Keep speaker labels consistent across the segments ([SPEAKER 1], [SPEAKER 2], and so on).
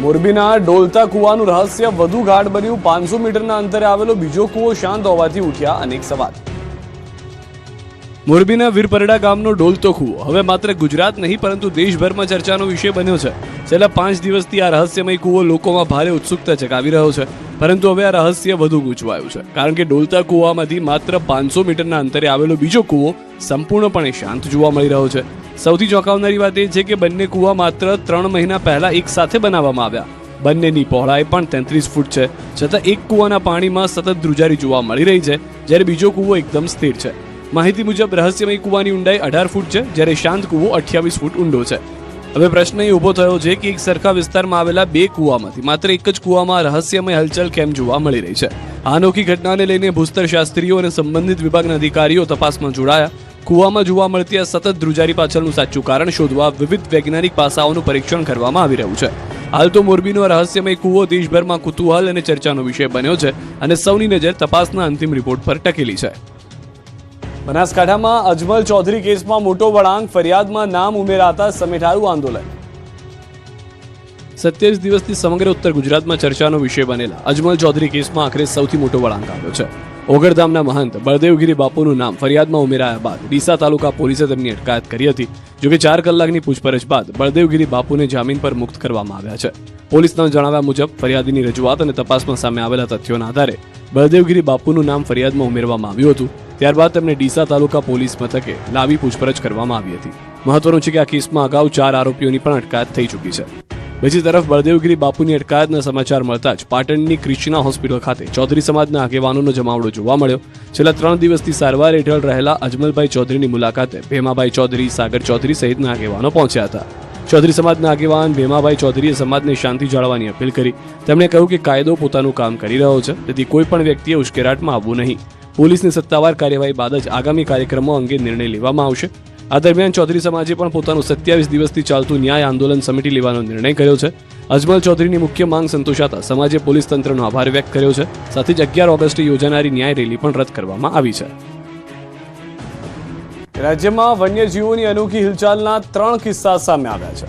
[SPEAKER 1] મોરબીના ડોલતા કુવાનું રહસ્ય વધુ ગાઢ બન્યું। 500 મીટરના અંતરે આવેલો બીજો કુવો શાંત હોવાથી ઉઠ્યા અનેક સવાલ। મોરબીના વીરપરડા ગામનો ડોલતો કુવો હવે માત્ર ગુજરાત નહીં પરંતુ દેશભરમાં ચર્ચાનો વિષય બન્યો છે। છેલ્લા 5 દિવસથી આ રહસ્યમય કુવો લોકોમાં ભારે ઉત્સુકતા જગાવી રહ્યો છે, પરંતુ હવે આ રહસ્ય વધુ ગૂંચવાયું છે, કારણ કે ડોલતા કુવામાંથી માત્ર 500 મીટરના અંતરે આવેલો બીજો કુવો સંપૂર્ણપણે શાંત જોવા મળી રહ્યો છે। સૌથી ચોંકાવનારી વાત એ છે કે બંને કુવા માત્ર 3 મહિના પહેલા એક સાથે બનાવવામાં આવ્યા। બંનેની પહોળાઈ પણ 33 ફૂટ છે, છતાં એક કુવાના પાણીમાં સતત ધ્રુજારી જોવા મળી રહી છે, જ્યારે બીજો કુવો એકદમ સ્થિર છે। માહિતી મુજબ રહસ્યમય કુવાની ઊંડાઈ 18 ફૂટ છે, જ્યારે શાંત કુવો 28 ફૂટ ઊંડો છે। હવે પ્રશ્ન એ ઊભો થયો છે કે એક સરખા વિસ્તારમાં આવેલા બે કુવામાંથી માત્ર એક જ કુવામાં રહસ્યમય હલચલ કેમ જોવા મળી રહી છે। આ અનોખી ઘટનાને લઈને ભૂસ્તરશાસ્ત્રીઓ અને સંબંધિત વિભાગના અધિકારીઓ તપાસમાં જોડાયા। કુવામાં જોવા મળતી આ સતત ધ્રુજારી પાછળનું સાચું કારણ શોધવા વિવિધ વૈજ્ઞાનિક પાસાઓનું પરીક્ષણ કરવામાં આવી રહ્યું છે। હાલ તો મોરબીનો રહસ્યમય કુવો દેશભરમાં કુતૂહલ અને ચર્ચાનો વિષય બન્યો છે અને સૌની નજર તપાસના અંતિમ રિપોર્ટ પર ટકેલી છે। બનાસકાંઠામાં અજમલ ચૌધરી કેસમાં મોટો વળાંક, ફરિયાદમાં નામ ઉમેરાતા સમેટાયું આંદોલન। 27 દિવસથી સમગ્ર ઉત્તર ગુજરાતમાં ચર્ચાનો વિષય બનેલા અજમલ ચૌધરી કેસમાં આખરે સૌથી મોટો વળાંક આવ્યો છે। ઓગળધામના મહંત બળદેવગીરી બાપુનું નામ ફરિયાદમાં ઉમેરાયા બાદ ડીસા તાલુકા પોલીસે તેમની અટકાયત કરી હતી। જોકે 4 કલાકની પૂછપરછ બાદ બળદેવગીરી બાપુને જામીન પર મુક્ત કરવામાં આવ્યા છે। પોલીસના જણાવ્યા મુજબ ફરિયાદીની રજૂઆત અને તપાસમાં સામે આવેલા તથ્યોના આધારે બળદેવગીરી બાપુનું નામ ફરિયાદમાં ઉમેરવામાં આવ્યું હતું। ત્યારબાદ તેમને ડીસા તાલુકા પોલીસ મથકે લાવી પૂછપરછ કરવામાં આવી હતી। મહત્વનું છે કે આ કેસમાં અગાઉ 4 આરોપીઓની પણ અટકાયત થઈ ચૂકી છે। બીજી તરફ બળદેવગીરી બાપુની અટકાયતના સમાચાર મળતા જ પાટણની ક્રિષ્ના હોસ્પિટલ ખાતે ચૌધરી સમાજના આગેવાનોનો જમાવડો જોવા મળ્યો। છેલ્લા 3 દિવસથી સારવાર હેઠળ રહેલા અજમલભાઈ ચૌધરીની મુલાકાતે ભેમાભાઈ ચૌધરી, સાગર ચૌધરી સહિતના આગેવાનો પહોંચ્યા હતા। ચૌધરી સમાજના આગેવાન ભેમાભાઈ ચૌધરીએ સમાજને શાંતિ જાળવવાની અપીલ કરી। તેમણે કહ્યું કે કાયદો પોતાનું કામ કરી રહ્યો છે, તેથી કોઈ પણ વ્યક્તિએ ઉશ્કેરાટમાં આવવું નહીં। પોલીસની સત્તાવાર કાર્યવાહી બાદ જ આગામી કાર્યક્રમો અંગે નિર્ણય લેવામાં આવશે। આ દરમિયાન ચૌધરી સમાજે પણ પોતાનું 27 દિવસથી ચાલતું ન્યાય આંદોલન સમિતિ લેવાનો નિર્ણય કર્યો છે। અજમલ ચૌધરીની મુખ્ય માંગ સંતોષાતા સમાજે પોલીસ તંત્રનો આભાર વ્યક્ત કર્યો છે। સાથે જ 11 ઓગસ્ટે યોજાનારી ન્યાય રેલી પણ રદ કરવામાં આવી છે। રાજ્યમાં વન્યજીવોની અનોખી હિલચાલના 3 કિસ્સા સામે આવ્યા છે।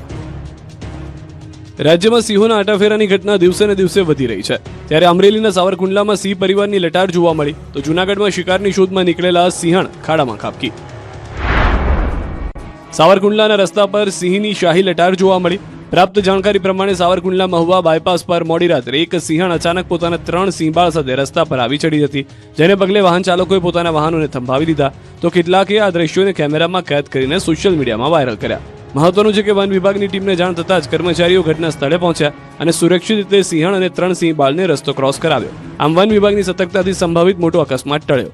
[SPEAKER 1] રાજ્યમાં સિંહોના આટાફેરાની ઘટના દિવસે ને દિવસે વધી રહી છે। ત્યારે અમરેલીના સાવરકુંડલામાં સિંહ પરિવારની લટાર જોવા મળી, તો જૂનાગઢમાં શિકારની શોધમાં નીકળેલા સિંહણ ખાડામાં ખાબકી। સાવરકુંડલાના રસ્તા પર સિંહની શાહી લટાર જોવા મળી। પ્રાપ્ત જાણકારી પ્રમાણે સાવરકુંડલા મહુવા બાયપાસ પર મોડી રાત્રે એક સિંહણ અચાનક પોતાના 3 સિંહબાળ સાથે રસ્તા પર આવી ચડી હતી, જેને પગલે વાહન ચાલકોએ પોતાના વાહનોને થંભાવી દીધા, તો કેટલાકે આ દ્રશ્યોને કેમેરામાં કેદ કરીને સોશિયલ મીડિયામાં વાયરલ કર્યા। મહત્વનું છે કે વન વિભાગની ટીમને જાણ થતાં જ કર્મચારીઓ ઘટના સ્થળે પહોંચ્યા અને સુરક્ષિત રીતે સિંહણ અને 3 સિંહબાળને રસ્તો ક્રોસ કરાવ્યો। આમ વન વિભાગની સતર્કતાથી સંભવિત મોટો અકસ્માત ટળ્યો।